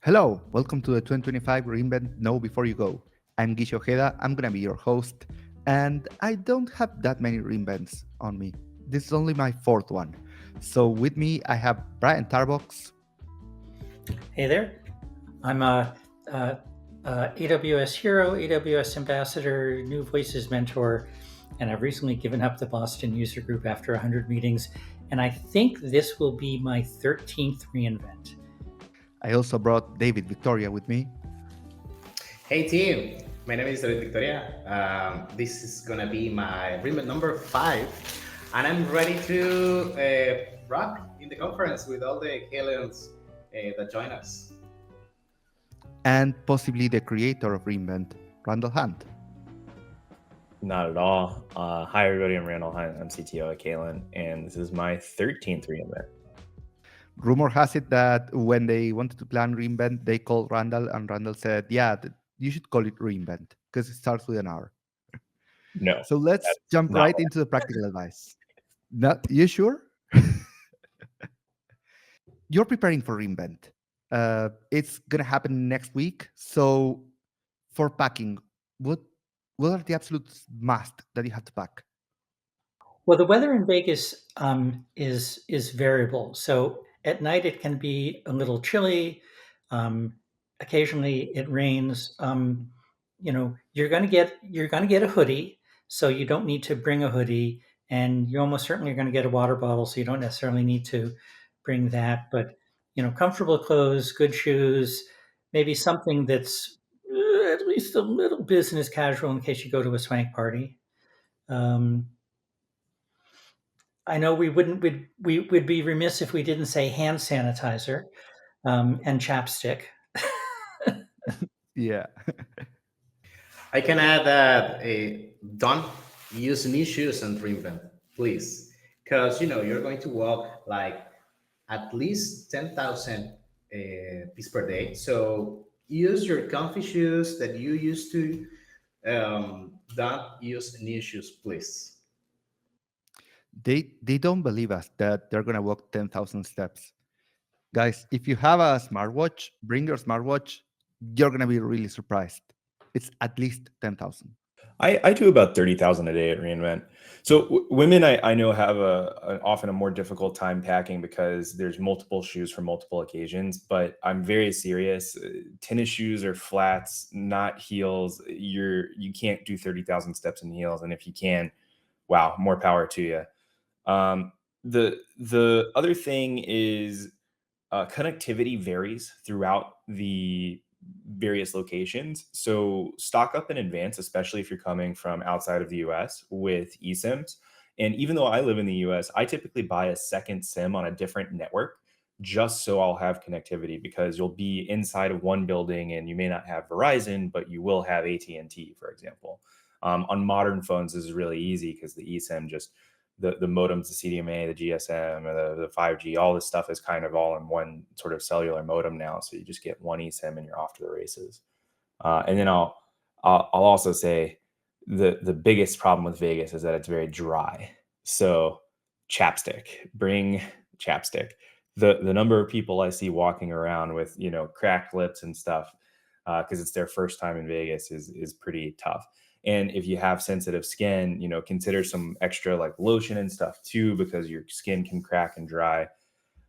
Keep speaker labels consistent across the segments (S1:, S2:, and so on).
S1: Hello, welcome to the 2025 Reinvent Know Before You Go. I'm Guille Ojeda, I'm gonna be your host, and I don't have that many reinvents on me. This is only my fourth one. So with me, I have Brian Tarbox.
S2: Hey there. I'm a AWS hero, AWS ambassador, new voices mentor, and I've recently given up the Boston user group after 100 meetings. And I think this will be my 13th reinvent.
S1: I also brought David Victoria with me.
S3: Hey team, my name is David Victoria. This is gonna be my remit number 5, and I'm ready to rock in the conference with all the Caylents that join us.
S1: And possibly the creator of Reinvent, Randall Hunt.
S4: Not at all. Hi, everybody. I'm Randall Hunt. I'm CTO at Caylent, and this is my 13th reinvent.
S1: Rumor has it that when they wanted to plan Reinvent, they called Randall, and Randall said, yeah, you should call it Reinvent, because it starts with an R.
S4: No.
S1: So let's jump right into the practical advice. You sure? You're preparing for Reinvent. It's gonna happen next week. So for packing, what are the absolute must that you have to pack?
S2: Well, the weather in Vegas is variable. So at night it can be a little chilly. Occasionally it rains. You're going to get a hoodie, so you don't need to bring a hoodie, and you almost certainly are going to get a water bottle, so you don't necessarily need to bring that. But comfortable clothes, good shoes, maybe something that's at least a little business casual in case you go to a swank party. I know we'd be remiss if we didn't say hand sanitizer and chapstick.
S1: Yeah.
S3: I can add that don't use new shoes on Reinvent, please, because you're going to walk like at least 10,000 pieces per day. So use your comfy shoes that you used to. Don't use new shoes, please.
S1: They don't believe us that they're gonna walk 10,000 steps. Guys, if you have a smartwatch, bring your smartwatch. You're gonna be really surprised. It's at least 10,000.
S4: I do about 30,000 a day at reInvent. So women I know have often a more difficult time packing because there's multiple shoes for multiple occasions. But I'm very serious. Tennis shoes or flats, not heels. You can't do 30,000 steps in heels, and if you can, wow, more power to you. The other thing is connectivity varies throughout the various locations. So stock up in advance, especially if you're coming from outside of the US with eSIMs. And even though I live in the US, I typically buy a second SIM on a different network just so I'll have connectivity, because you'll be inside of one building and you may not have Verizon, but you will have AT&T, for example. On modern phones, this is really easy because the eSIM just the modems, the CDMA, the GSM, or the 5G, all this stuff is kind of all in one sort of cellular modem now. So you just get one eSIM and you're off to the races. And then I'll also say the biggest problem with Vegas is that it's very dry. So chapstick, bring chapstick. The number of people I see walking around with cracked lips and stuff because it's their first time in Vegas is pretty tough. And if you have sensitive skin, consider some extra like lotion and stuff too, because your skin can crack and dry.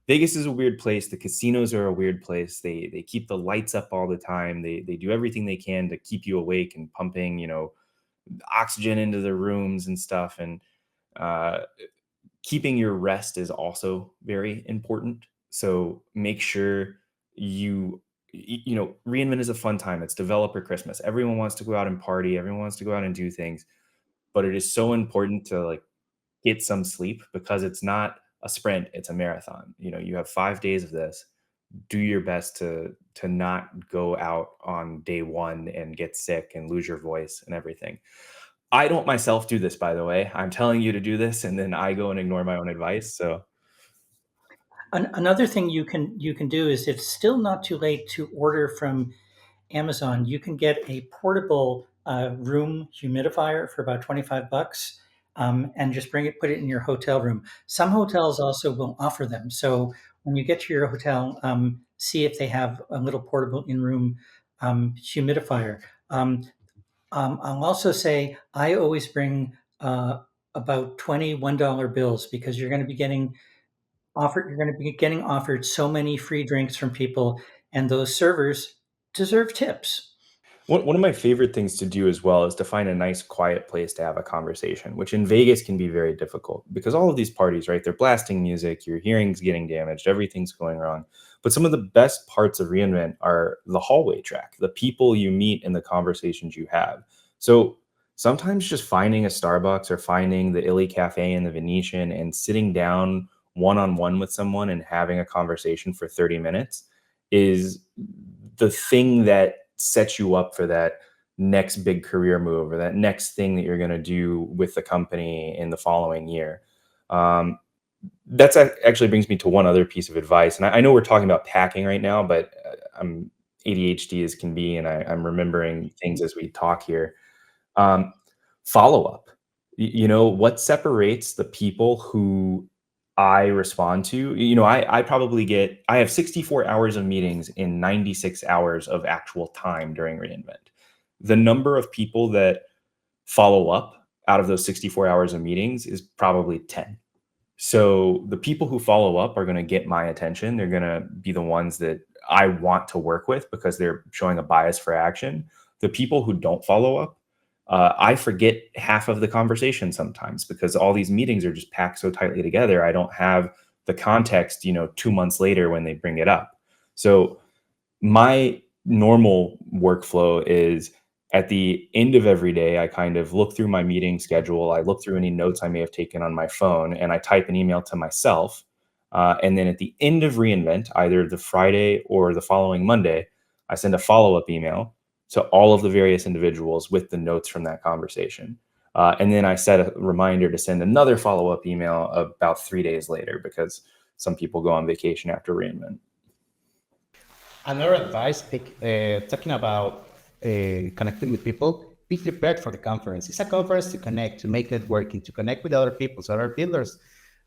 S4: Vegas is a weird place. The casinos are a weird place. They keep the lights up all the time. They do everything they can to keep you awake and pumping, oxygen into the rooms and stuff. And uh, keeping your rest is also very important. So make sure reInvent is a fun time. It's developer Christmas. Everyone wants to go out and party. Everyone wants to go out and do things, but it is so important to like get some sleep, because it's not a sprint, it's a marathon. You have 5 days of this. Do your best to not go out on day one and get sick and lose your voice and everything. I don't myself do this, by the way. I'm telling you to do this, and then I go and ignore my own advice. So
S2: Another thing you can do is, it's still not too late to order from Amazon. You can get a portable room humidifier for about $25, and just put it in your hotel room. Some hotels also will offer them. So when you get to your hotel, see if they have a little portable in-room humidifier. I'll also say I always bring about $21 bills, because you're going to be getting offered so many free drinks from people, and those servers deserve tips.
S4: One of my favorite things to do as well is to find a nice quiet place to have a conversation, which in Vegas can be very difficult because all of these parties, right? They're blasting music, your hearing's getting damaged, everything's going wrong. But some of the best parts of reInvent are the hallway track, the people you meet and the conversations you have. So sometimes just finding a Starbucks or finding the Illy Cafe in the Venetian and sitting down one-on-one with someone and having a conversation for 30 minutes is the thing that sets you up for that next big career move or that next thing that you're going to do with the company in the following year. That's actually brings me to one other piece of advice. And I know we're talking about packing right now, but I'm ADHD as can be, and I'm remembering things as we talk here. Follow up. What separates the people who I respond to, I have 64 hours of meetings in 96 hours of actual time during reInvent. The number of people that follow up out of those 64 hours of meetings is probably 10. So the people who follow up are going to get my attention. They're going to be the ones that I want to work with because they're showing a bias for action. The people who don't follow up, I forget half of the conversation sometimes because all these meetings are just packed so tightly together. I don't have the context, 2 months later when they bring it up. So my normal workflow is at the end of every day, I kind of look through my meeting schedule. I look through any notes I may have taken on my phone, and I type an email to myself. And then at the end of reInvent, either the Friday or the following Monday, I send a follow-up email to all of the various individuals with the notes from that conversation. And then I set a reminder to send another follow-up email about 3 days later because some people go on vacation after reInvent.
S5: Another advice, talking about connecting with people, be prepared for the conference. It's a conference to connect, to make networking, to connect with other people, so other builders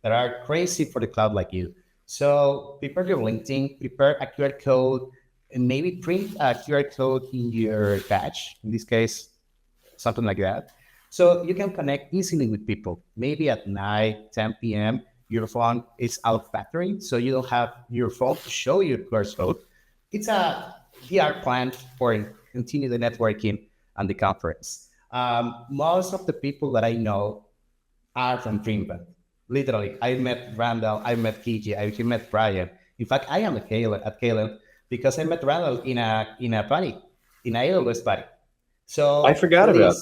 S5: that are crazy for the cloud like you. So prepare your LinkedIn, prepare a QR code, and maybe print a QR code in your badge, in this case, something like that. So you can connect easily with people. Maybe at night, 10 p.m., your phone is out of battery, so you don't have your phone to show your QR code. It's a VR plan for continue the networking and the conference. Most of the people that I know are from reInvent. Literally, I met Randall, I met Guille, I met Brian. In fact, I am at Caylent because I met Randall in a party, in a AWS party. So
S4: I forgot about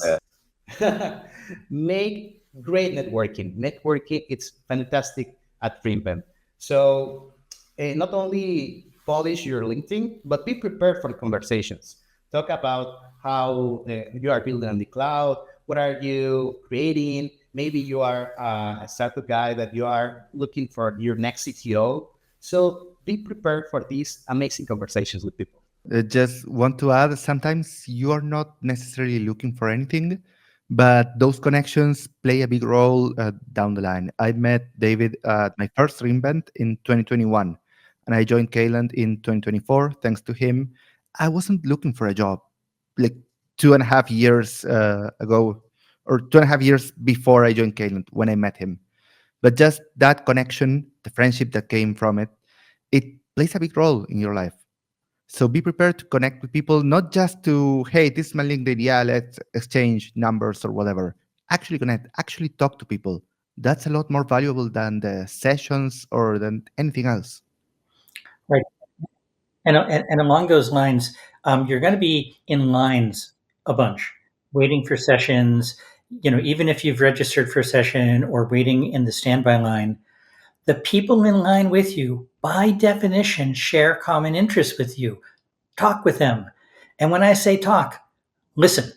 S5: that. Make great networking. Networking, it's fantastic at reInvent. So not only polish your LinkedIn, but be prepared for the conversations. Talk about how you are building on the cloud. What are you creating? Maybe you are a startup guy that you are looking for your next CTO. So be prepared for these amazing conversations with people.
S1: Just want to add, sometimes you are not necessarily looking for anything, but those connections play a big role down the line. I met David at my first reInvent in 2021, and I joined Caylent in 2024. Thanks to him, I wasn't looking for a job like 2.5 years ago, or 2.5 years before I joined Caylent when I met him. But just that connection, the friendship that came from it, it plays a big role in your life. So be prepared to connect with people, not just to, hey, this is my LinkedIn, yeah, let's exchange numbers or whatever. Actually connect, actually talk to people. That's a lot more valuable than the sessions or than anything else.
S2: Right. And along those lines, you're going to be in lines a bunch, waiting for sessions. Even if you've registered for a session or waiting in the standby line, the people in line with you, by definition, share common interests with you. Talk with them. And when I say talk, listen.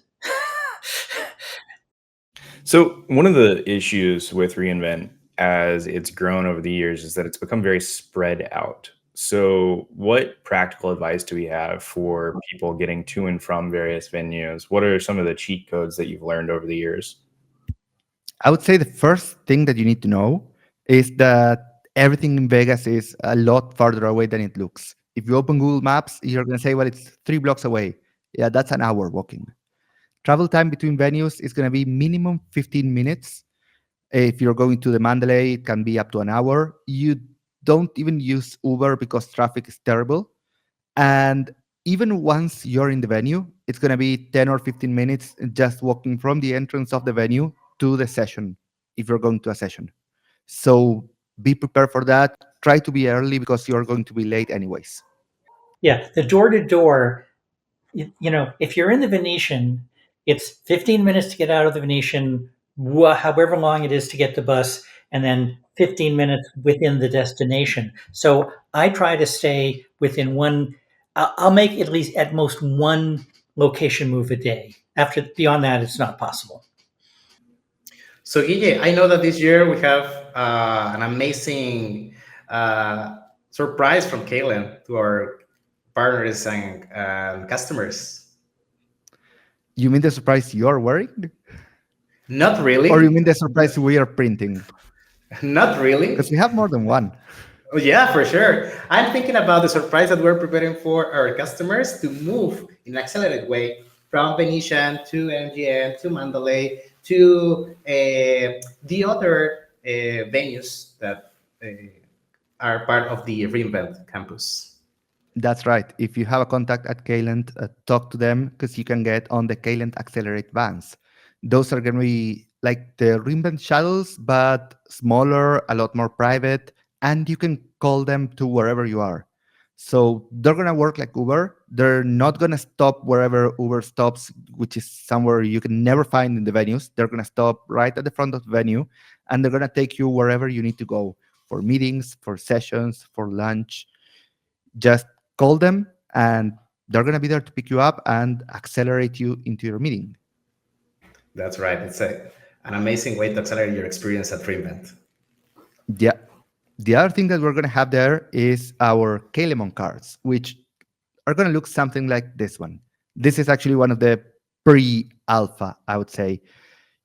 S4: So one of the issues with reInvent as it's grown over the years is that it's become very spread out. So what practical advice do we have for people getting to and from various venues? What are some of the cheat codes that you've learned over the years?
S1: I would say the first thing that you need to know is that everything in Vegas is a lot farther away than it looks. If you open Google Maps, you're going to say, well, it's 3 blocks away. Yeah, that's an hour walking. Travel time between venues is going to be minimum 15 minutes. If you're going to the Mandalay, it can be up to an hour. You don't even use Uber because traffic is terrible. And even once you're in the venue, it's going to be 10 or 15 minutes just walking from the entrance of the venue to the session if you're going to a session. So be prepared for that. Try to be early because you're going to be late anyways.
S2: Yeah, the door to door, if you're in the Venetian, it's 15 minutes to get out of the Venetian, however long it is to get the bus, and then 15 minutes within the destination. So I try to stay within one. I'll make at least at most one location move a day. After beyond that, it's not possible.
S3: So, Guille, I know that this year we have an amazing surprise from Caylent to our partners and customers.
S1: You mean the surprise you're wearing?
S3: Not
S1: Or you
S3: really.
S1: mean the surprise we are printing?
S3: Not
S1: Because
S3: really.
S1: we have more than one.
S3: Oh, yeah, for sure. I'm thinking about the surprise that we're preparing for our customers to move in an accelerated way from Venetian to MGM to Mandalay to the other venues that are part of the Reinvent campus.
S1: That's right. If you have a contact at Caylent, talk to them because you can get on the Caylent Accelerate vans. Those are going to be like the Reinvent shuttles, but smaller, a lot more private, and you can call them to wherever you are. So they're going to work like Uber. They're not going to stop wherever Uber stops, which is somewhere you can never find in the venues. They're going to stop right at the front of the venue, and they're going to take you wherever you need to go for meetings, for sessions, for lunch. Just call them and they're going to be there to pick you up and accelerate you into your meeting.
S3: That's right. It's an amazing way to accelerate your experience at Reinvent.
S1: Yeah. The other thing that we're going to have there is our Kalemon cards, which are going to look something like this one. This is actually one of the pre-alpha, I would say.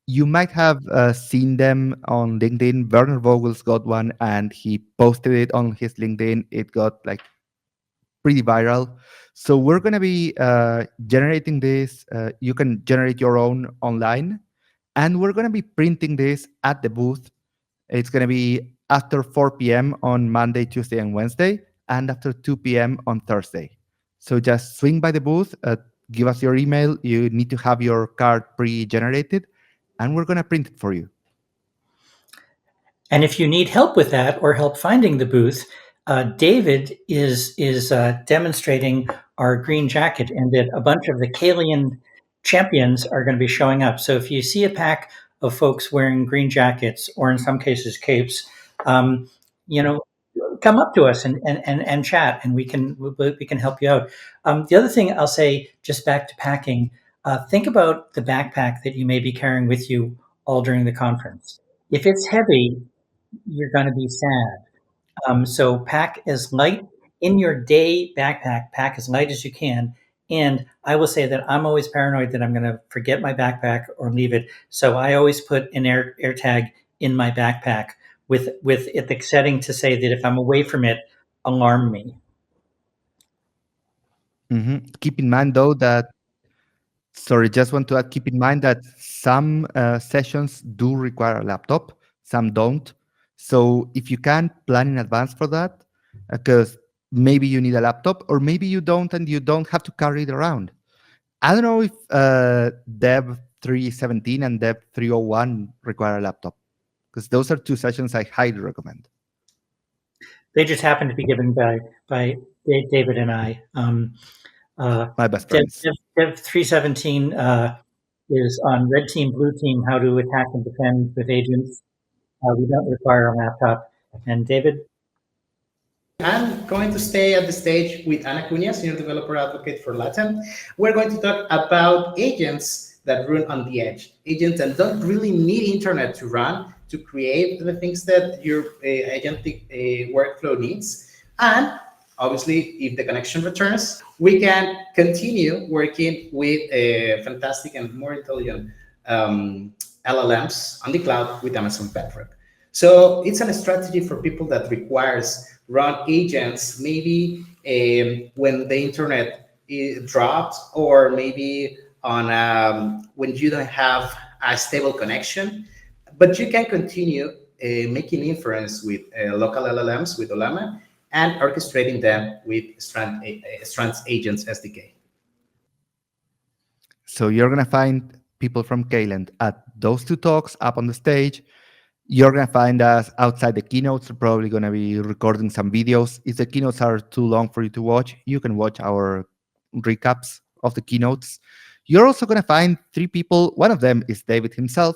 S1: You might have seen them on LinkedIn. Werner Vogel's got one and he posted it on his LinkedIn. It got like pretty viral. So we're going to be generating this. You can generate your own online. And we're going to be printing this at the booth. It's going to be after 4 p.m. on Monday, Tuesday, and Wednesday, and after 2 p.m. on Thursday. So just swing by the booth, give us your email. You need to have your card pre-generated, and we're going to print it for you.
S2: And if you need help with that or help finding the booth, David is demonstrating our green jacket, and that a bunch of the Caylent champions are going to be showing up. So if you see a pack of folks wearing green jackets, or in some cases capes, um, you know, come up to us and chat, and we can help you out. The other thing I'll say, just back to packing, think about the backpack that you may be carrying with you all during the conference. If it's heavy, you're going to be sad. So pack as light in your day backpack, pack as light as you can. And I will say that I'm always paranoid that I'm going to forget my backpack or leave it. So I always put an air tag in my backpack with it, the setting to say that if I'm away from it, alarm me.
S1: Keep in mind, though, that sorry, just want to add, keep in mind that some sessions do require a laptop, some don't. So if you can plan in advance for that, because maybe you need a laptop, or maybe you don't and you don't have to carry it around. I don't know if Dev 317 and Dev 301 require a laptop, because those are two sessions I highly recommend.
S2: They just happen to be given by David and I.
S1: My best
S2: Dev,
S1: friends.
S2: Dev 317 is on red team, blue team, how to attack and defend with agents. We don't require a laptop. And David?
S3: I'm going to stay at the stage with Ana Cunha, Senior Developer Advocate for Latin. We're going to talk about agents that run on the edge, agents that don't really need internet to run, to create the things that your agentic workflow needs. And obviously, if the connection returns, we can continue working with fantastic and more intelligent LLMs on the cloud with Amazon Bedrock. So it's a strategy for people that requires run agents maybe when the internet drops, or maybe on when you don't have a stable connection, but you can continue making inference with local LLMs with Olama and orchestrating them with Strand's Agents SDK.
S1: So you're gonna find people from Caylent at those two talks up on the stage. You're gonna find us outside the keynotes. We're probably gonna be recording some videos. If the keynotes are too long for you to watch, you can watch our recaps of the keynotes. You're also gonna find three people. One of them is David himself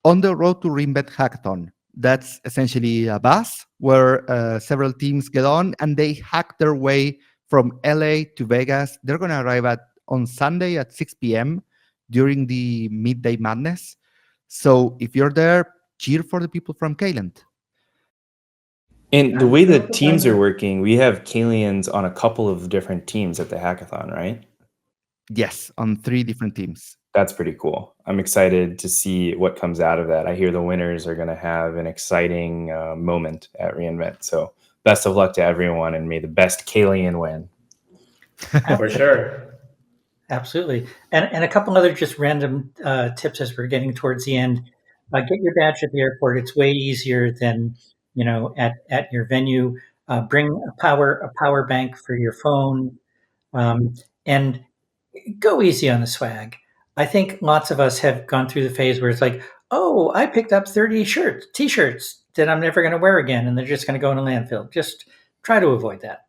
S1: on the Road to Reinvent Hackathon. That's essentially a bus where several teams get on and they hack their way from LA to Vegas. They're gonna arrive on Sunday at 6 p.m. during the Midday Madness. So if you're there, cheer for the people from Caylent.
S4: And the way the teams are working, we have Kalians on a couple of different teams at the hackathon, right?
S1: Yes, on 3 different teams.
S4: That's pretty cool. I'm excited to see what comes out of that. I hear the winners are going to have an exciting moment at reInvent. So best of luck to everyone, and may the best Kalian win.
S3: For sure.
S2: Absolutely. And a couple other just random tips as we're getting towards the end. Get your badge at the airport. It's way easier than, at your venue. Bring a power bank for your phone, and go easy on the swag. I think lots of us have gone through the phase where it's like, oh, I picked up 30 t-shirts that I'm never going to wear again, and they're just going to go in a landfill. Just try to avoid that.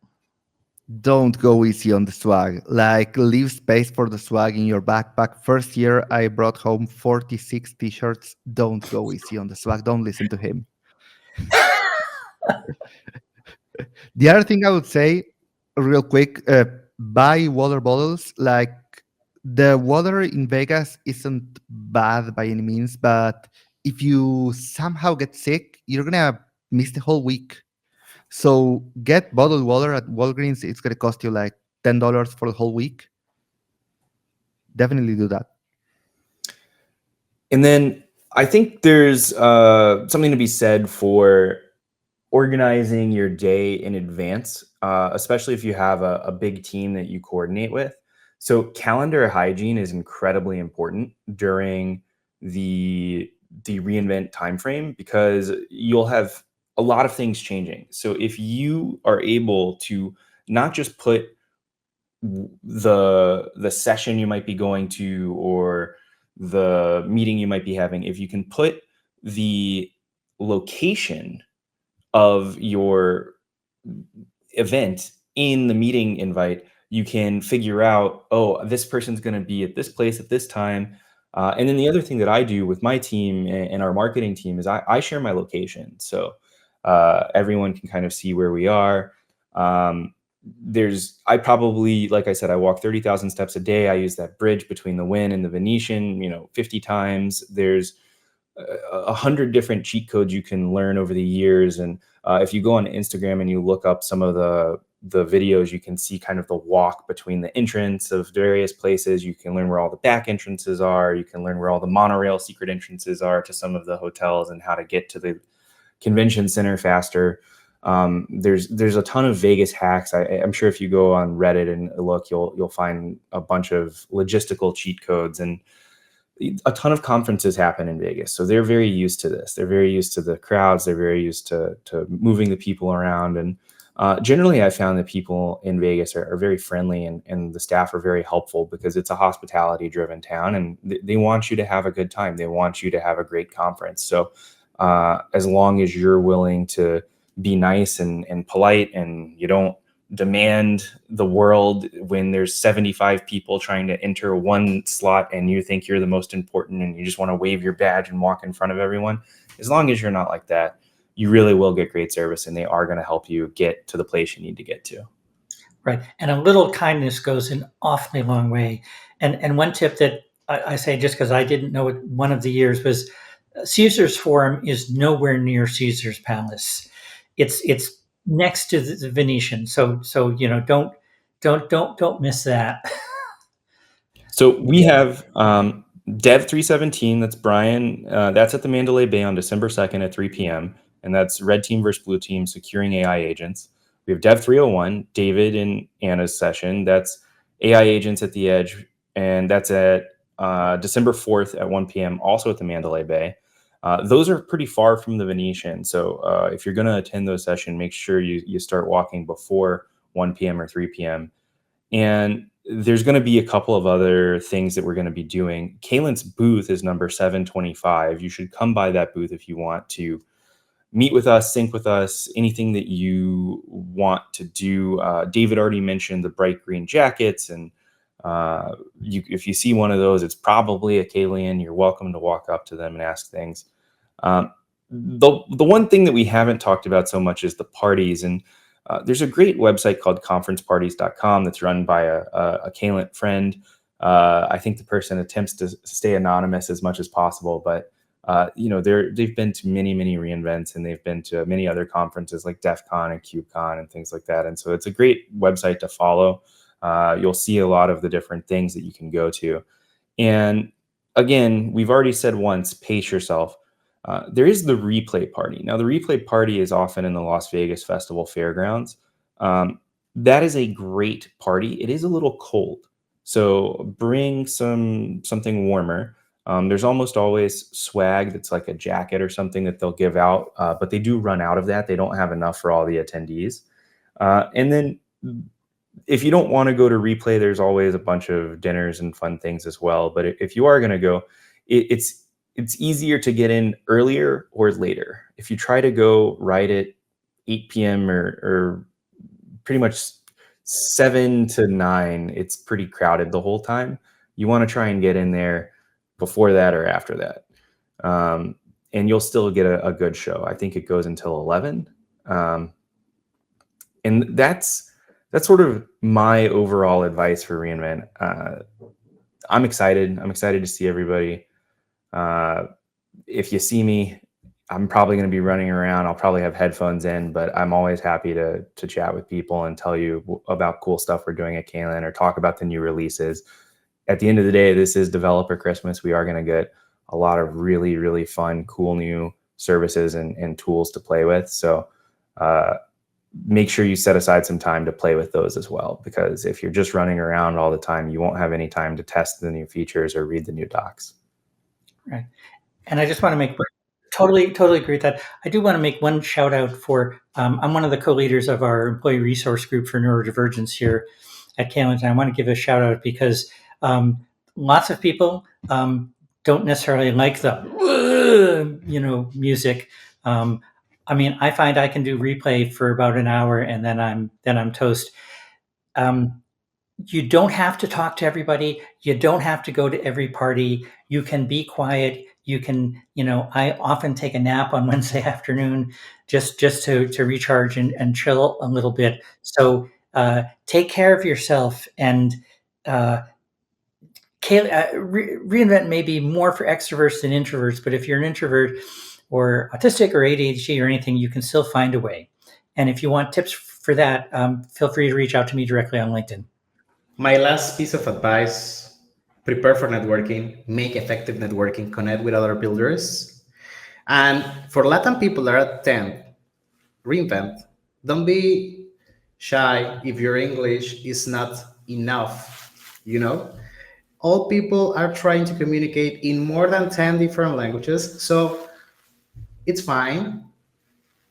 S1: Don't go easy on the swag. Like, leave space for the swag in your backpack. First year, I brought home 46 t-shirts. Don't go easy on the swag. Don't listen to him. The other thing I would say, real quick, buy water bottles. Like, the water in Vegas isn't bad by any means, but if you somehow get sick, you're gonna miss the whole week. So get bottled water at Walgreens. It's gonna cost you like $10 for the whole week. Definitely do that.
S4: And then I think there's something to be said for organizing your day in advance, especially if you have a big team that you coordinate with. So calendar hygiene is incredibly important during the reInvent timeframe, because you'll have a lot of things changing. So if you are able to not just put the session you might be going to or the meeting you might be having, if you can put the location of your event in the meeting invite, you can figure out, oh, this person's going to be at this place at this time. And then the other thing that I do with my team and our marketing team is I share my location. So everyone can kind of see where we are. I probably, like I said, I walk 30,000 steps a day. I use that bridge between the Wynn and the Venetian, 50 times. There's 100 different cheat codes you can learn over the years. And if you go on Instagram and you look up some of the videos, you can see kind of the walk between the entrance of various places. You can learn where all the back entrances are. You can learn where all the monorail secret entrances are to some of the hotels and how to get to the convention center faster. There's a ton of Vegas hacks. I'm sure if you go on Reddit and look, you'll find a bunch of logistical cheat codes, and a ton of conferences happen in Vegas. So they're very used to this. They're very used to the crowds. They're very used to moving the people around. And generally, I found that people in Vegas are very friendly, and the staff are very helpful, because it's a hospitality driven town, and they want you to have a good time. They want you to have a great conference. So as long as you're willing to be nice and polite, and you don't demand the world when there's 75 people trying to enter one slot and you think you're the most important and you just want to wave your badge and walk in front of everyone, as long as you're not like that, you really will get great service, and they are going to help you get to the place you need to get to.
S2: Right. And a little kindness goes an awfully long way. And one tip that I say, just because I didn't know it one of the years, was Caesar's Forum is nowhere near Caesar's Palace. It's next to the Venetian. So don't miss that.
S4: So we have Dev 317. That's Brian. That's at the Mandalay Bay on December 2nd at 3 p.m. And that's red team versus blue team securing AI agents. We have Dev 301, David and Anna's session. That's AI agents at the edge, and that's at December 4th at 1 p.m. also at the Mandalay Bay. Those are pretty far from the Venetian, so if you're going to attend those sessions, make sure you start walking before 1 p.m. or 3 p.m. And there's going to be a couple of other things that we're going to be doing. Caylent's booth is number 725. You should come by that booth if you want to meet with us, sync with us, anything that you want to do. David already mentioned the bright green jackets, and if you see one of those, it's probably a Caylent. You're welcome to walk up to them and ask things. The one thing that we haven't talked about so much is the parties, and there's a great website called conferenceparties.com that's run by a Caylent friend. I think the person attempts to stay anonymous as much as possible, but they've been to many reInvents, and they've been to many other conferences like DEF CON and KubeCon and things like that. And so it's a great website to follow. You'll see a lot of the different things that you can go to. And again, we've already said once, pace yourself. There is the replay party. Now, the replay party is often in the Las Vegas Festival Fairgrounds. That is a great party. It is a little cold, so bring something warmer. There's almost always swag that's like a jacket or something that they'll give out, but they do run out of that. They don't have enough for all the attendees. And then if you don't want to go to replay, there's always a bunch of dinners and fun things as well. But if you are going to go, it's easier to get in earlier or later. If you try to go right at 8 p.m. or pretty much 7 to 9, it's pretty crowded the whole time. You want to try and get in there before that or after that. And you'll still get a good show. I think it goes until 11. And that's sort of my overall advice for reInvent. I'm excited. I'm excited to see everybody. If you see me, I'm probably going to be running around. I'll probably have headphones in, but I'm always happy to chat with people and tell you about cool stuff we're doing at Caylent or talk about the new releases. At the end of the day, this is Developer Christmas. We are going to get a lot of really fun, cool new services and tools to play with. So make sure you set aside some time to play with those as well, because if you're just running around all the time, you won't have any time to test the new features or read the new docs.
S2: Right. And I just want to make totally agree with that. I do want to make one shout out for, I'm one of the co-leaders of our employee resource group for neurodivergence here at Caylent. And I want to give a shout out because lots of people don't necessarily like the, music. I mean, I find I can do replay for about an hour and then I'm toast. You don't have to talk to everybody. You don't have to go to every party. You can be quiet. You can, I often take a nap on Wednesday afternoon just to recharge and chill a little bit. So take care of yourself. And reInvent may be more for extroverts than introverts, but if you're an introvert or autistic or ADHD or anything, you can still find a way. And if you want tips for that, feel free to reach out to me directly on LinkedIn.
S3: My last piece of advice: prepare for networking, make effective networking, connect with other builders. And for Latin people that attend reInvent, don't be shy if your English is not enough. All people are trying to communicate in more than 10 different languages. So it's fine.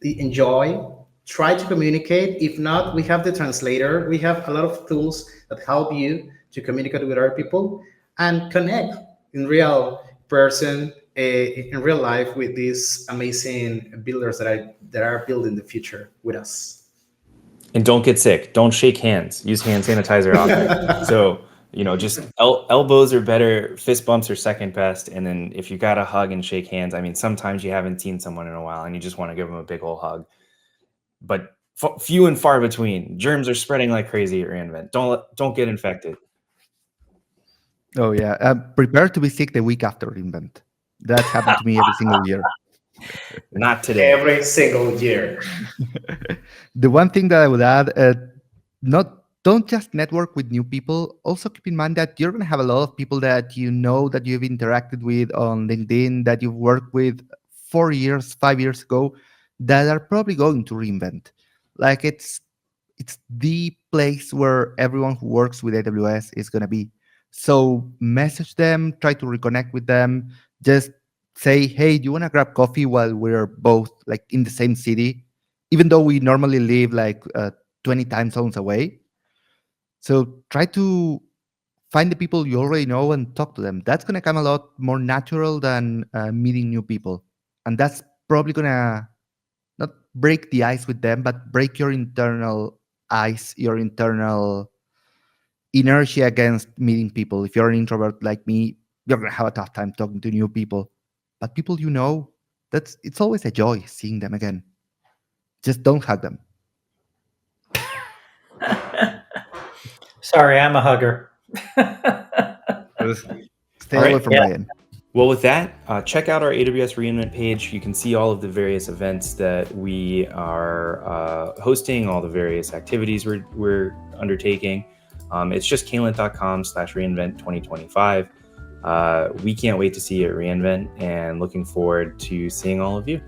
S3: Enjoy. Try to communicate. If not, we have the translator. We have a lot of tools that help you to communicate with other people and connect in real person, in real life, with these amazing builders that are building the future with us.
S4: And don't get sick. Don't shake hands. Use hand sanitizer often. So, just elbows are better. Fist bumps are second best. And then if you got to hug and shake hands, I mean, sometimes you haven't seen someone in a while and you just want to give them a big old hug. But few and far between. Germs are spreading like crazy at reInvent. Don't get infected.
S1: Oh yeah, prepare to be sick the week after reInvent. That's happened to me every single year.
S4: Not today.
S3: Every single year.
S1: The one thing that I would add, don't just network with new people. Also keep in mind that you're going to have a lot of people that that you've interacted with on LinkedIn, that you've worked with 4 years, 5 years ago, that are probably going to reInvent. Like, it's it's the place where everyone who works with AWS is going to be. So message them, try to reconnect with them. Just say, hey, do you want to grab coffee while we're both like in the same city, even though we normally live like 20 time zones away. So try to find the people you already know and talk to them. That's going to come a lot more natural than meeting new people. And that's probably going to not break the ice with them, but break your internal ice, your internal inertia against meeting people. If you're an introvert like me, you're going to have a tough time talking to new people. But people you know, it's always a joy seeing them again. Just don't hug them.
S2: Sorry, I'm a hugger.
S1: Stay
S4: All
S1: away
S4: right.
S1: from
S2: Yeah.
S1: Ryan.
S4: Well, with that, check out our AWS reInvent page. You can see all of the various events that we are hosting, all the various activities we're undertaking. It's just caylent.com/reinvent 2025. We can't wait to see you at reInvent and looking forward to seeing all of you.